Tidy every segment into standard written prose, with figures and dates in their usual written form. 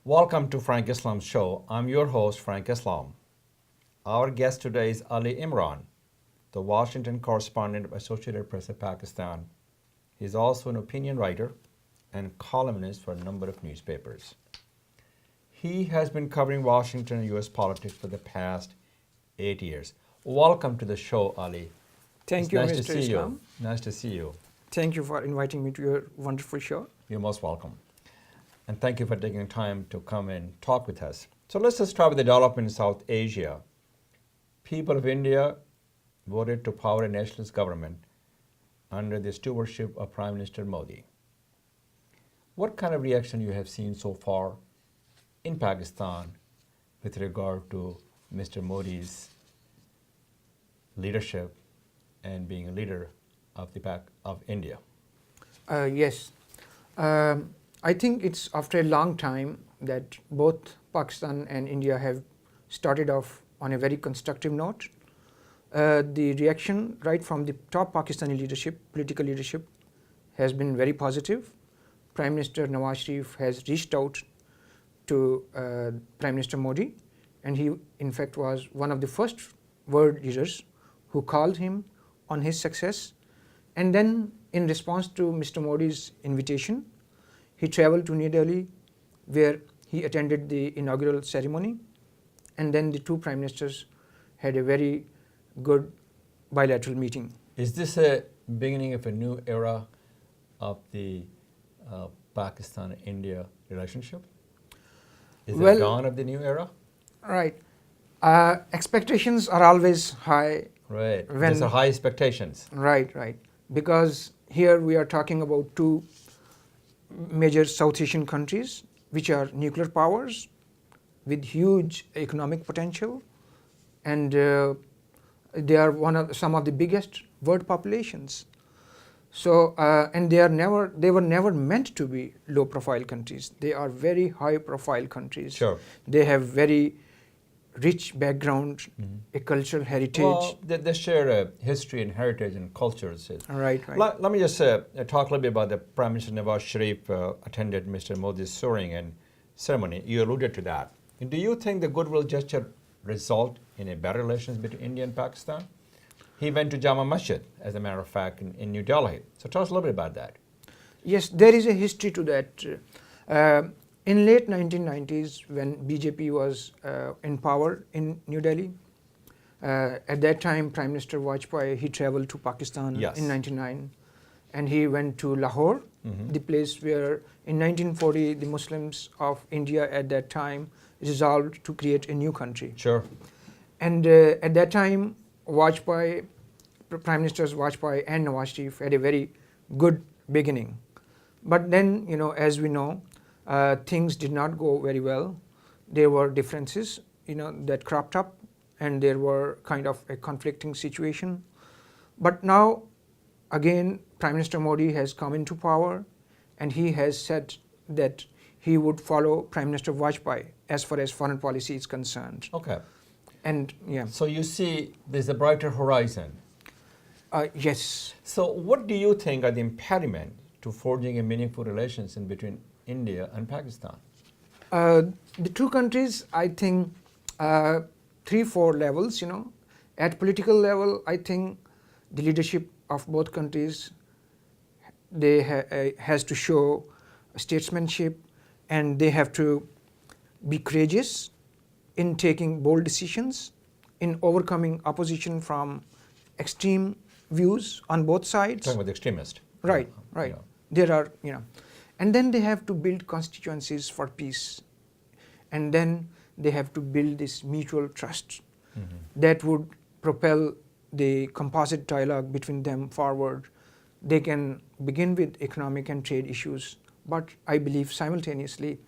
Welcome to Frank Islam's show. I'm your host, Frank Islam. Our guest today is Ali Imran, the Washington correspondent of Associated Press of Pakistan. He's also an opinion writer and columnist for a number of newspapers. He has been covering Washington and U.S. politics for the past 8 years. Welcome to the show, Ali. Thank you, Nice to Mr. see you. Islam. Nice to see you. Thank you for inviting me to your wonderful show. You're most welcome. And thank you for taking time to come and talk with us. So let's just start with the development in South Asia. People of India voted to power a nationalist government under the stewardship of Prime Minister Modi. What kind of reaction you have seen so far in Pakistan with regard to Mr. Modi's leadership and being a leader of India? Yes. I think it's after a long time that both Pakistan and India have started off on a very constructive note. The reaction right from the top Pakistani leadership, political leadership, has been very positive. Prime Minister Nawaz Sharif has reached out to Prime Minister Modi, and he in fact was one of the first world leaders who called him on his success. And then in response to Mr. Modi's invitation, he traveled to New Delhi, where he attended the inaugural ceremony, and then the two prime ministers had a very good bilateral meeting. Is this a beginning of a new era of the Pakistan-India relationship? Is it the dawn of the new era? Right. Expectations are always high. Right. There's a high expectations. Right. Because here we are talking about two major South Asian countries which are nuclear powers with huge economic potential, and they are some of the biggest world populations. So and they were never meant to be low profile countries. They are very high profile countries. Sure. They have very rich background, a cultural heritage. Well, they share a history and heritage and cultures. Right. Let me just talk a little bit about the Prime Minister Nawaz Sharif attended Mr. Modi's swearing in ceremony. You alluded to that. Do you think the goodwill gesture result in a better relations between India and Pakistan? He went to Jama Masjid, as a matter of fact, in New Delhi. So tell us a little bit about that. Yes, there is a history to that. In late 1990s, when BJP was in power in New Delhi, at that time Prime Minister Vajpayee, he traveled to Pakistan in 99, and he went to Lahore, the place where in 1940 the Muslims of India at that time resolved to create a new country. Sure. And at that time, Prime Ministers Vajpayee and Nawaz Sharif had a very good beginning. But then, as we know, things did not go very well. There were differences, that cropped up, and there were kind of a conflicting situation. But now, again, Prime Minister Modi has come into power, and he has said that he would follow Prime Minister Vajpayee as far as foreign policy is concerned. Okay. And yeah. So you see there's a brighter horizon. Yes. So what do you think are the impediment to forging a meaningful relations in between India and Pakistan? The two countries, I think, 3-4 levels, At political level, I think the leadership of both countries, they has to show statesmanship, and they have to be courageous in taking bold decisions, in overcoming opposition from extreme views on both sides. Talking about the extremist. Right. Yeah. There are, and then they have to build constituencies for peace, and then they have to build this mutual trust that would propel the composite dialogue between them forward. They can begin with economic and trade issues, but I believe simultaneously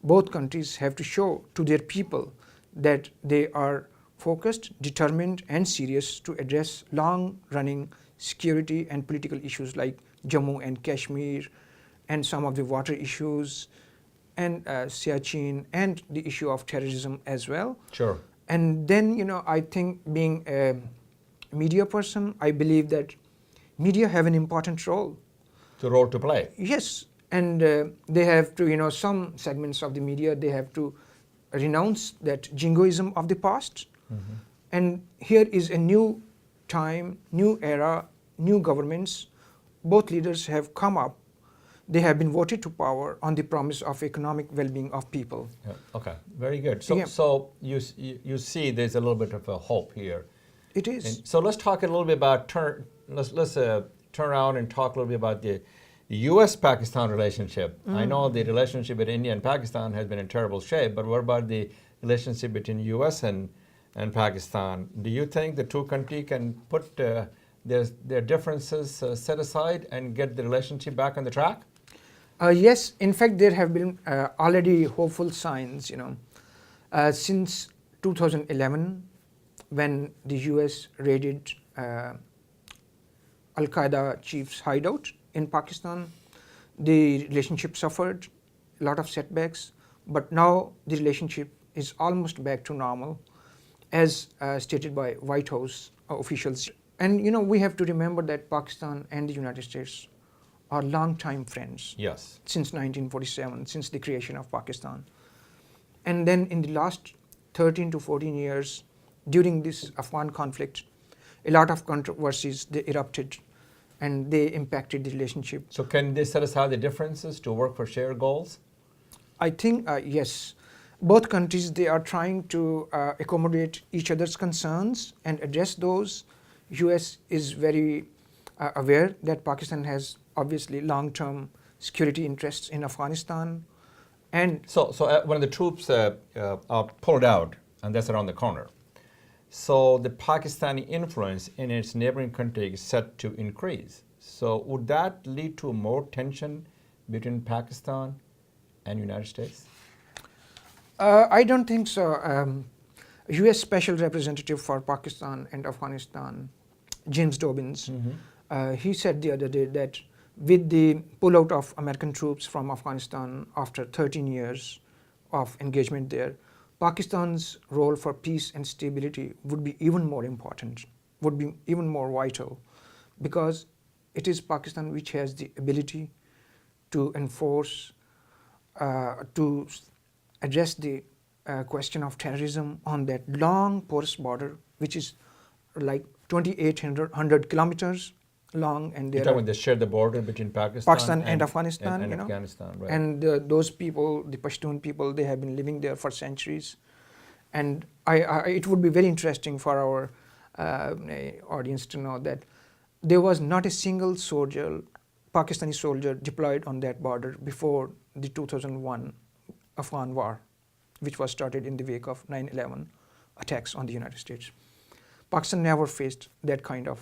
both countries have to show to their people that they are focused, determined, and serious to address long-running security and political issues like Jammu and Kashmir, and some of the water issues, and Siachen, and the issue of terrorism as well. Sure. And then, I think, being a media person, I believe that media have an important role. The role to play. Yes, and they have to, some segments of the media, they have to renounce that jingoism of the past. And here is a new time, new era, new governments. Both leaders have come up. They have been voted to power on the promise of economic well-being of people. Yeah. Okay, very good. So, Yeah. so you see there's a little bit of a hope here. It is. And so let's talk a little bit about let's turn around and talk a little bit about the U.S.-Pakistan relationship. I know the relationship between India and Pakistan has been in terrible shape, but what about the relationship between U.S. and Pakistan? Do you think the two countries can put their differences set aside and get the relationship back on the track? Yes, in fact, there have been already hopeful signs, since 2011, when the US raided Al-Qaeda chief's hideout in Pakistan. The relationship suffered a lot of setbacks, but now the relationship is almost back to normal, as stated by White House officials. And we have to remember that Pakistan and the United States are long-time friends. Yes. Since 1947, since the creation of Pakistan. And then in the last 13 to 14 years, during this Afghan conflict, a lot of controversies, they erupted and they impacted the relationship. So can they set aside the differences to work for shared goals? I think, yes. Both countries, they are trying to accommodate each other's concerns and address those. US is very aware that Pakistan has obviously long-term security interests in Afghanistan. And so when the troops are pulled out, and that's around the corner, so the Pakistani influence in its neighboring country is set to increase. So would that lead to more tension between Pakistan and United States? I don't think so. U.S. Special Representative for Pakistan and Afghanistan, James Dobbins, he said the other day that with the pullout of American troops from Afghanistan after 13 years of engagement there, Pakistan's role for peace and stability would be even more important, would be even more vital, because it is Pakistan which has the ability to enforce, to address the question of terrorism on that long porous border, which is like 2,800 kilometers long. And You're talking about they share the border between Pakistan and Afghanistan, and Afghanistan, right? And those people, the Pashtun people, they have been living there for centuries. And it would be very interesting for our audience to know that there was not a single soldier, Pakistani soldier, deployed on that border before the 2001 Afghan war, which was started in the wake of 9/11 attacks on the United States. Pakistan never faced that kind of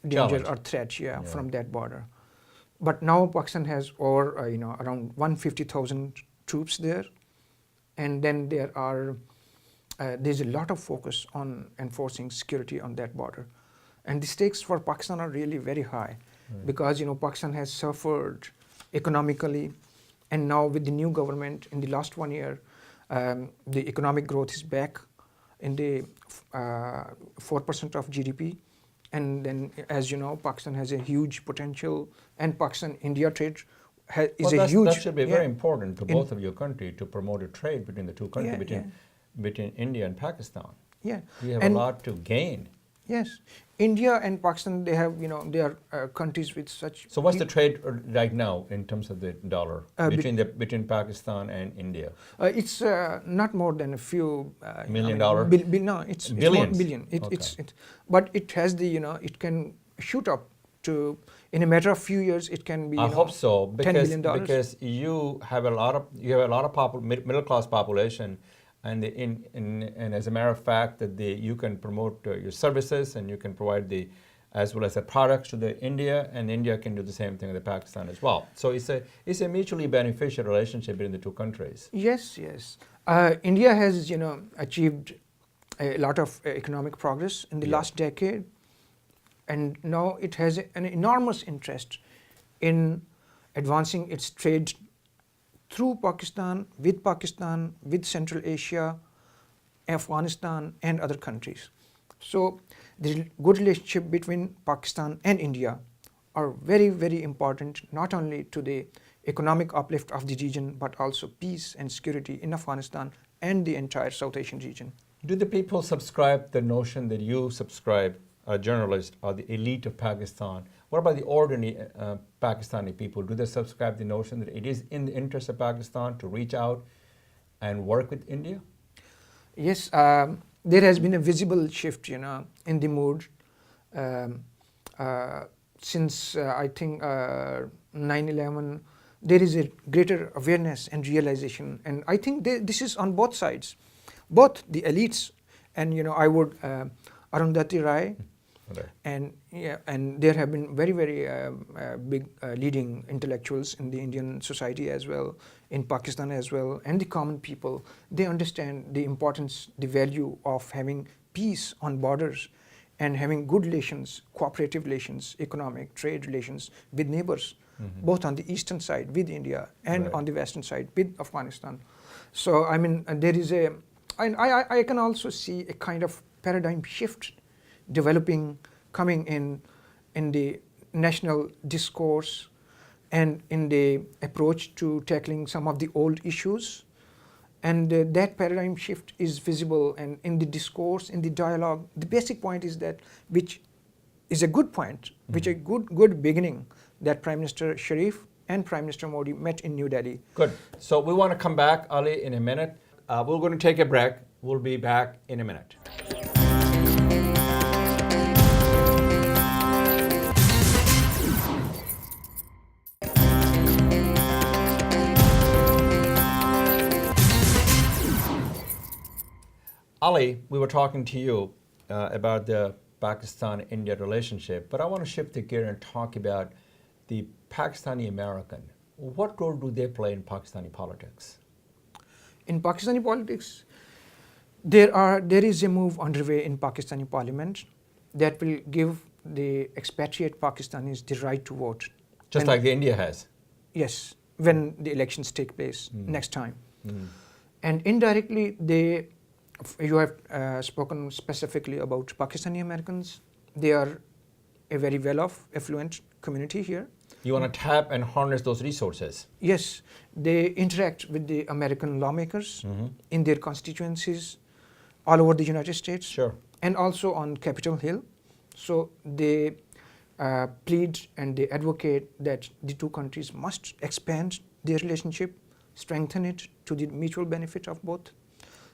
danger or threat from that border. But now Pakistan has over around 150,000 troops there, and then there's a lot of focus on enforcing security on that border, and the stakes for Pakistan are really very high, because Pakistan has suffered economically, and now with the new government in the last 1 year, the economic growth is back in the 4% of GDP. And then, as you know, Pakistan has a huge potential, and Pakistan-India trade is a huge. That should be very important to both of your countries to promote a trade between the two countries, between India and Pakistan. Yeah, we have a lot to gain. Yes, India and Pakistan, they have, they are countries with such. So what's the trade right now in terms of the dollar between Pakistan and India? It's not more than a few $1 million. No, it's billions. Billion. But it has the it can shoot up to, in a matter of few years, it can be. I hope so, $10 billion. Because you have a lot of middle class population. And as a matter of fact, that you can promote your services, and you can provide as well as the products to the India, and India can do the same thing with Pakistan as well. So it's a mutually beneficial relationship between the two countries. Yes. India has achieved a lot of economic progress in the last decade, and now it has an enormous interest in advancing its trade through Pakistan, with Central Asia, Afghanistan, and other countries. So the good relationship between Pakistan and India are very, very important, not only to the economic uplift of the region, but also peace and security in Afghanistan and the entire South Asian region. Do the people subscribe the notion that you subscribe, a journalist, or the elite of Pakistan? What about the ordinary Pakistani people? Do they subscribe the notion that it is in the interest of Pakistan to reach out and work with India? Yes, there has been a visible shift, in the mood since I think 9/11. There is a greater awareness and realization, and I think this is on both sides, both the elites, and I would Arundhati Rai, and there have been very big leading intellectuals in the Indian society as well, in Pakistan as well, and the common people. They understand the importance, the value of having peace on borders and having good relations, cooperative relations, economic, trade relations with neighbors, both on the eastern side with India and on the western side with Afghanistan. So I mean, there is I can also see a kind of paradigm shift developing, coming in the national discourse and in the approach to tackling some of the old issues. And that paradigm shift is visible, and in the discourse, in the dialogue, the basic point is that, which is a good point, which a good beginning, that Prime Minister Sharif and Prime Minister Modi met in New Delhi. Good. So we want to come back, Ali, in a minute. We're going to take a break. We'll be back in a minute. Ali, we were talking to you about the Pakistan-India relationship, but I want to shift the gear and talk about the Pakistani-American. What role do they play in Pakistani politics? In Pakistani politics, there is a move underway in Pakistani parliament that will give the expatriate Pakistanis the right to vote. Just like the India has? Yes, when the elections take place next time. And indirectly, you have spoken specifically about Pakistani Americans. They are a very well-off, affluent community here. You want to tap and harness those resources? Yes, they interact with the American lawmakers in their constituencies all over the United States. Sure. And also on Capitol Hill. So they plead and they advocate that the two countries must expand their relationship, strengthen it to the mutual benefit of both.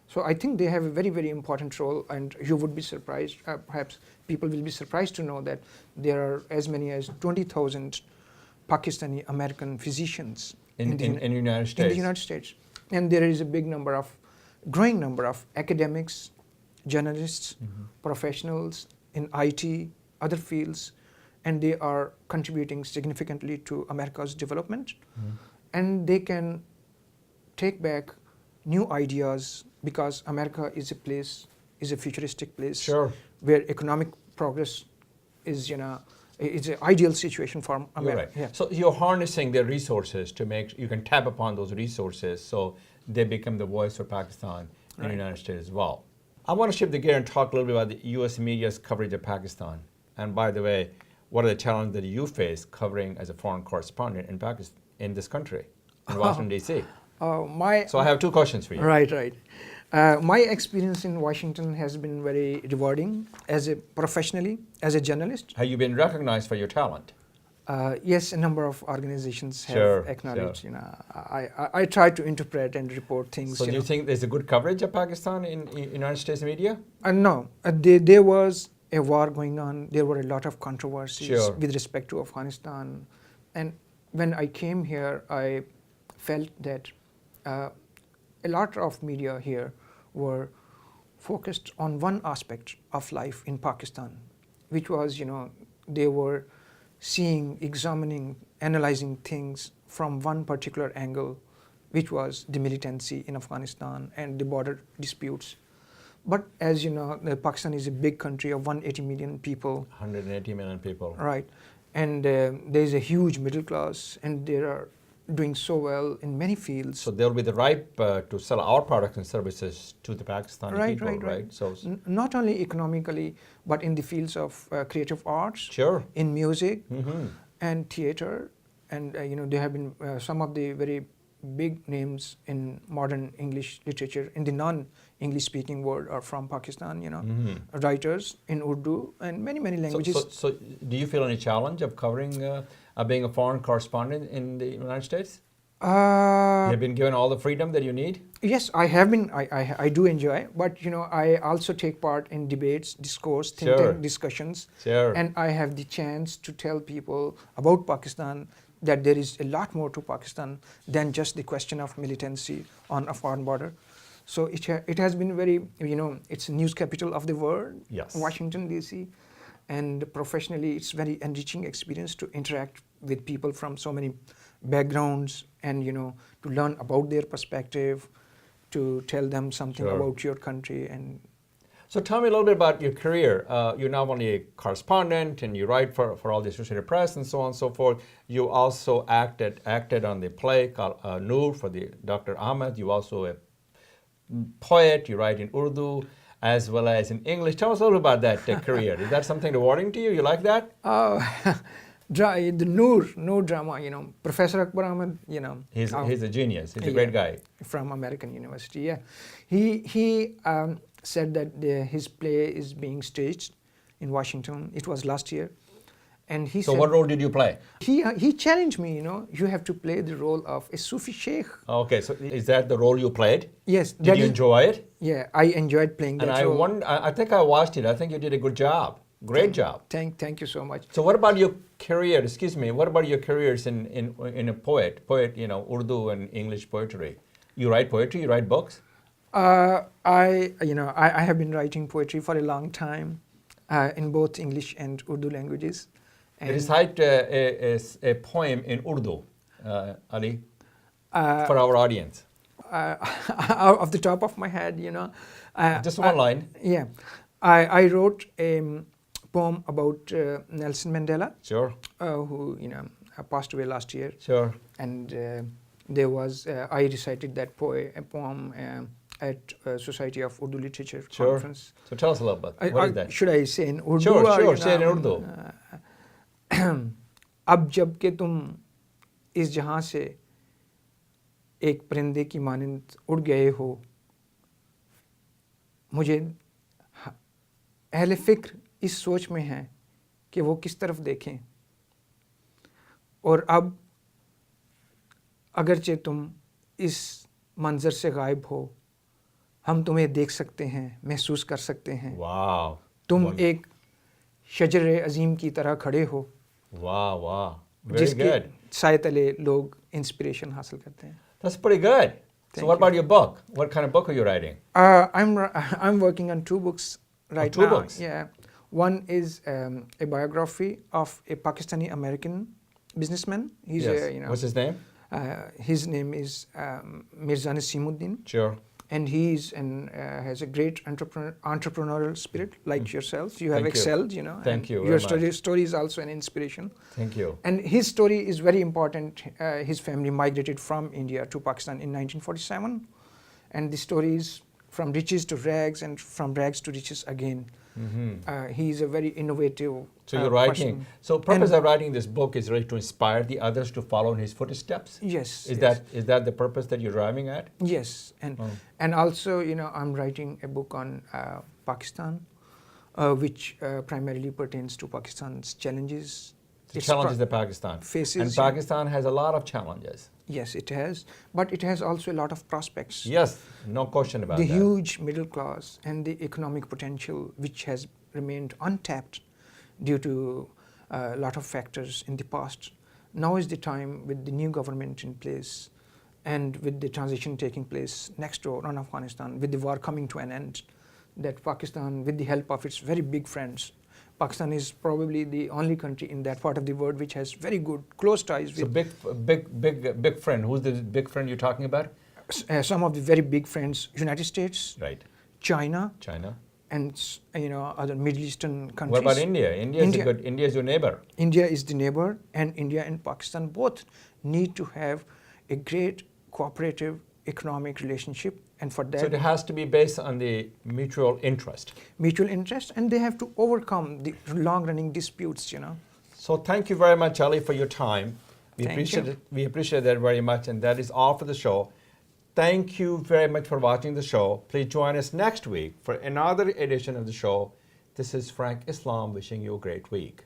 So I think they have a very important role, and you would be surprised, perhaps people will be surprised to know that there are as many as 20,000 Pakistani American physicians in the United States. In the United States. And there is a growing number of academics, journalists, professionals in IT, other fields, and they are contributing significantly to America's development. And they can take back new ideas, because America is a futuristic place, sure, where economic progress is, it's an ideal situation for America. You're right. Yeah. So you're harnessing their resources to make you can tap upon those resources, so they become the voice for Pakistan in the United States as well. I want to shift the gear and talk a little bit about the U.S. media's coverage of Pakistan. And by the way, what are the challenges that you face covering as a foreign correspondent in Pakistan, in this country, in Washington, D.C.? So I have two questions for you. Right. My experience in Washington has been very rewarding professionally, as a journalist. Have you been recognized for your talent? Yes, a number of organizations have acknowledged. Sure. I try to interpret and report things. So do you think there's a good coverage of Pakistan in United States media? No, there was a war going on. There were a lot of controversies with respect to Afghanistan, and when I came here, I felt that a lot of media here were focused on one aspect of life in Pakistan, which was, they were seeing, examining, analyzing things from one particular angle, which was the militancy in Afghanistan and the border disputes. But as you know, Pakistan is a big country of 180 million people. 180 million people. Right. And there is a huge middle class, and they are doing so well in many fields. So they'll be the ripe to sell our products and services to the Pakistani people, right? So not only economically, but in the fields of creative arts, sure, in music and theater and there have been some of the very big names in modern English literature in the non-English speaking world are from Pakistan. Writers in Urdu and many languages. So do you feel any challenge of covering, being a foreign correspondent in the United States? You have been given all the freedom that you need? Yes, I have been. I do enjoy, but I also take part in debates, discourse, think tank discussions, and I have the chance to tell people about Pakistan, that there is a lot more to Pakistan than just the question of militancy on a foreign border. So it has been very, it's news capital of the world, yes. Washington DC, and professionally it's very enriching experience to interact with people from so many backgrounds and to learn about their perspective, to tell them something about your country. And so tell me a little bit about your career. You're not only a correspondent and you write for all the Associated Press and so on and so forth. You also acted on the play called Noor for the Dr. Ahmed. You also a poet. You write in Urdu as well as in English. Tell us a little about that career. Is that something rewarding to you? You like that? The Noor drama, Professor Akbar Ahmed, He's a genius. He's a great guy. From American University, yeah. He said that his play is being staged in Washington. It was last year. And he said, what role did you play? He challenged me, you have to play the role of a Sufi sheikh. Okay, so is that the role you played? Yes. Did you enjoy it? Yeah, I enjoyed playing that role. And I think I watched it. I think you did a good job. Great job. Thank you so much. So what about your career, what about your careers in a poet, Urdu and English poetry? You write poetry, you write books? I have been writing poetry for a long time in both English and Urdu languages. And recite a poem in Urdu, Ali, for our audience. Off the top of my head, Just one line. Yeah. I wrote a poem about Nelson Mandela. Sure. Who, passed away last year. Sure. And there was, I recited that poem at Society of Urdu Literature conference. So tell us a little bit. What is that? Should I say in Urdu? Sure, say it in Urdu. अब जब के तुम इस जहां से एक परिंदे की मानंद उड़ गए हो, मुझे अहले फिक्र इस सोच में है कि वो किस तरफ देखें, और अब अगरचे तुम इस मंजर से गायब हो, हम तुम्हें देख सकते हैं, महसूस कर सकते हैं। वाह। तुम एक शजर अजीम की तरह खड़े हो। वाह वाह, very good. साए तले लोग इंस्पिरेशन हासिल करते हैं। That's pretty good. So what about your book? What kind of book are you writing? I'm working on 2 books right now. 2 books? Yeah. One is a biography of a Pakistani American businessman. He's What's his name? His name is Mirza Nasimuddin. Sure. And he's has a great entrepreneurial spirit like yourself. You have excelled, Thank you. Your story is also an inspiration. Thank you. And his story is very important. His family migrated from India to Pakistan in 1947. And the story is from riches to rags and from rags to riches again. Mm-hmm. He's a very innovative So you're writing. Person. So purpose of writing this book is really to inspire the others to follow in his footsteps? Yes. Is that the purpose that you're driving at? Yes. And also, I'm writing a book on Pakistan, which primarily pertains to Pakistan's challenges. The challenges that Pakistan faces. And Pakistan has a lot of challenges. Yes, it has. But it has also a lot of prospects. Yes, no question about that. The huge middle class and the economic potential, which has remained untapped due to a lot of factors in the past. Now is the time, with the new government in place and with the transition taking place next door on Afghanistan, with the war coming to an end, that Pakistan, with the help of its very big friends, Pakistan is probably the only country in that part of the world which has very good, close ties with... So big friend. Who's the big friend you're talking about? Some of the very big friends, United States, right, China, and other Middle Eastern countries. What about India? India is your neighbor. India is the neighbor, and India and Pakistan both need to have a great cooperative economic relationship. And for that, so it has to be based on the mutual interest. Mutual interest, and they have to overcome the long-running disputes, So thank you very much, Ali, for your time. We Thank appreciate you. it. We appreciate that very much, and that is all for the show. Thank you very much for watching the show. Please join us next week for another edition of the show. This is Frank Islam wishing you a great week.